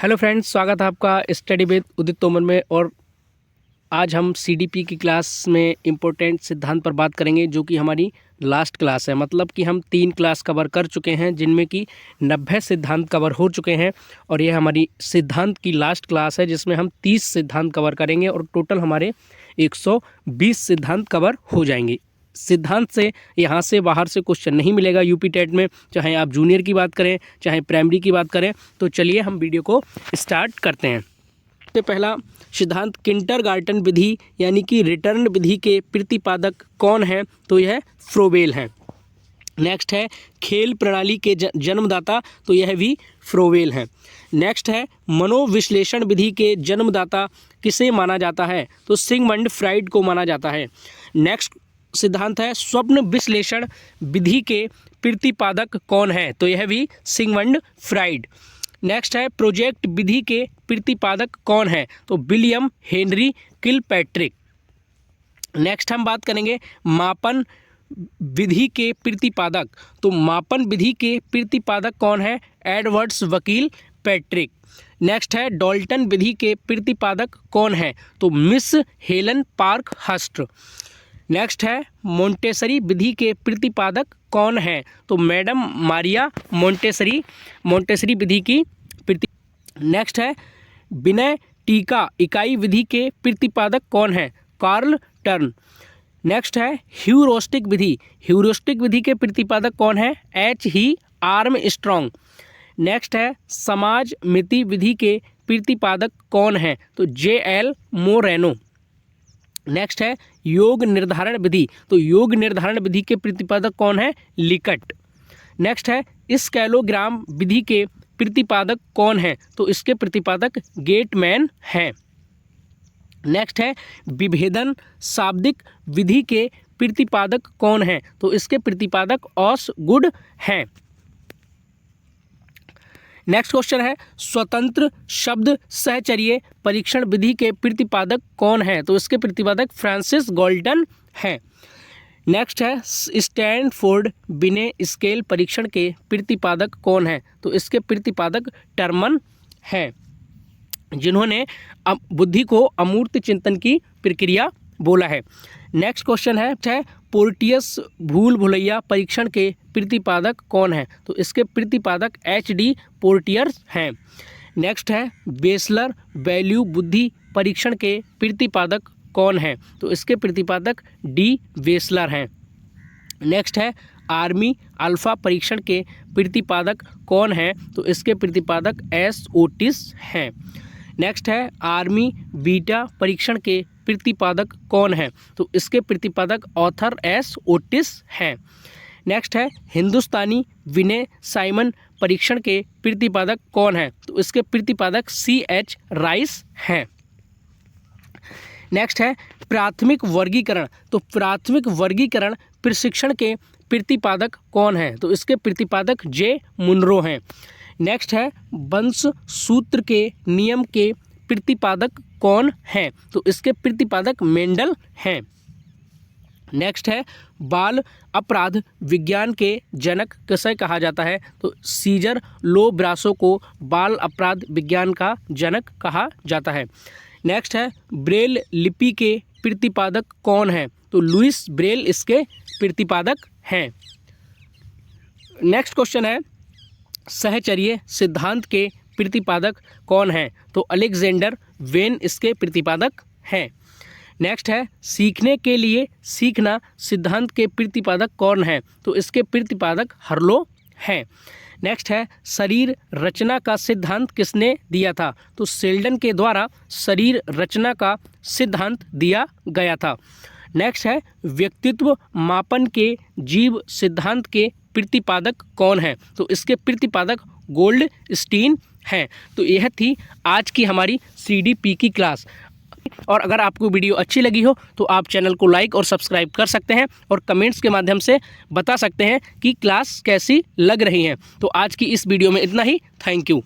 Hello friends, स्वागत है आपका स्टडी विद उदित तोमर में। और आज हम सीडीपी की क्लास में इम्पोर्टेंट सिद्धांत पर बात करेंगे, जो कि हमारी लास्ट क्लास है। मतलब कि हम 3 क्लास कवर कर चुके हैं, जिनमें कि 90 सिद्धांत कवर हो चुके हैं। और यह हमारी सिद्धांत की लास्ट क्लास है, जिसमें हम 30 सिद्धांत कवर करेंगे और टोटल हमारे 120 सिद्धांत कवर हो जाएंगे। सिद्धांत से यहाँ से बाहर से क्वेश्चन नहीं मिलेगा यूपी टेट में, चाहे आप जूनियर की बात करें चाहे प्राइमरी की बात करें। तो चलिए हम वीडियो को स्टार्ट करते हैं। सबसे पहला सिद्धांत किंडरगार्टन विधि यानी कि रिटर्न विधि के प्रतिपादक कौन है? तो यह फ्रोबेल है। नेक्स्ट है खेल प्रणाली के जन्मदाता, तो यह भी फ्रोबेल है। नेक्स्ट है मनोविश्लेषण विधि के जन्मदाता किसे माना जाता है? तो सिगमंड फ्राइड को माना जाता है। नेक्स्ट सिद्धांत है स्वप्न विश्लेषण विधि के प्रतिपादक कौन है? तो यह भी सिगमंड फ्राइड। नेक्स्ट है प्रोजेक्ट विधि के प्रतिपादक कौन है? तो विलियम हेनरी किलपैट्रिक। नेक्स्ट हम बात करेंगे मापन विधि के प्रतिपादक। तो मापन विधि के प्रतिपादक कौन है? एडवर्ड्स वकील पैट्रिक। नेक्स्ट है डाल्टन विधि के प्रतिपादक कौन है? तो मिस हेलन पार्क हस्ट। नेक्स्ट है मोंटेसरी विधि के प्रतिपादक कौन है? तो मैडम मारिया मोंटेसरी विधि की नेक्स्ट है विनय टीका इकाई विधि के प्रतिपादक कौन है? कार्ल टर्न। नेक्स्ट है ह्यूरिस्टिक विधि के प्रतिपादक कौन है? एच ही आर्मस्ट्रॉन्ग। नेक्स्ट है समाज मिति विधि के प्रतिपादक कौन है? तो जे एल मोरेनो। नेक्स्ट है योग निर्धारण विधि। तो योग निर्धारण विधि के प्रतिपादक कौन है? लिकट। नेक्स्ट है स्कैलोग्राम विधि के प्रतिपादक कौन है? तो इसके प्रतिपादक गेटमैन है। नेक्स्ट है विभेदन शाब्दिक विधि के प्रतिपादक कौन है? तो इसके प्रतिपादक ऑसगुड हैं। नेक्स्ट क्वेश्चन है स्वतंत्र शब्द सहचर्य परीक्षण विधि के प्रतिपादक कौन है? तो इसके प्रतिपादक फ्रांसिस गाल्टन है। नेक्स्ट है स्टैनफोर्ड बिने स्केल परीक्षण के प्रतिपादक कौन है? तो इसके प्रतिपादक टर्मन है, जिन्होंने बुद्धि को अमूर्त चिंतन की प्रक्रिया बोला है। नेक्स्ट क्वेश्चन है पोर्टियस भूल भुलैया परीक्षण के प्रतिपादक कौन है? तो इसके प्रतिपादक एच.डी. पोर्टियर्स हैं। नेक्स्ट है बेसलर वैल्यू बुद्धि परीक्षण के प्रतिपादक कौन है? तो इसके प्रतिपादक डी वेसलर हैं। नेक्स्ट है आर्मी अल्फा परीक्षण के प्रतिपादक कौन है? तो इसके प्रतिपादक एस ओटिस हैं। नेक्स्ट है आर्मी बीटा परीक्षण के प्रतिपादक कौन है? तो इसके प्रतिपादक ऑथर एस ओटिस हैं। नेक्स्ट है हिंदुस्तानी विनय साइमन परीक्षण के प्रतिपादक कौन है? तो इसके प्रतिपादक C.H. राइस हैं। नेक्स्ट है प्राथमिक वर्गीकरण। तो प्राथमिक वर्गीकरण प्रशिक्षण के प्रतिपादक कौन है? तो इसके प्रतिपादक जे मुनरो हैं। नेक्स्ट है वंश सूत्र के नियम के प्रतिपादक कौन है? तो इसके प्रतिपादक मेंडल हैं। नेक्स्ट है बाल अपराध विज्ञान के जनक किसे कहा जाता है? तो सीजर लो ब्रासो को बाल अपराध विज्ञान का जनक कहा जाता है। नेक्स्ट है ब्रेल लिपि के प्रतिपादक कौन है? तो लुइस ब्रेल इसके प्रतिपादक हैं। नेक्स्ट क्वेश्चन है सहचर्य सिद्धांत के प्रतिपादक कौन है? तो अलेक्जेंडर वेन इसके प्रतिपादक हैं। नेक्स्ट है सीखने के लिए सीखना सिद्धांत के प्रतिपादक कौन है? तो इसके प्रतिपादक हर्लो हैं। नेक्स्ट है शरीर रचना का सिद्धांत किसने दिया था? तो शेल्डन के द्वारा शरीर रचना का सिद्धांत दिया गया था। नेक्स्ट है व्यक्तित्व मापन के जीव सिद्धांत के प्रतिपादक कौन है? तो इसके प्रतिपादक गोल्डस्टीन हैं। तो यह थी आज की हमारी सीडीपी की क्लास। और अगर आपको वीडियो अच्छी लगी हो तो आप चैनल को लाइक और सब्सक्राइब कर सकते हैं और कमेंट्स के माध्यम से बता सकते हैं कि क्लास कैसी लग रही है। तो आज की इस वीडियो में इतना ही। Thank you.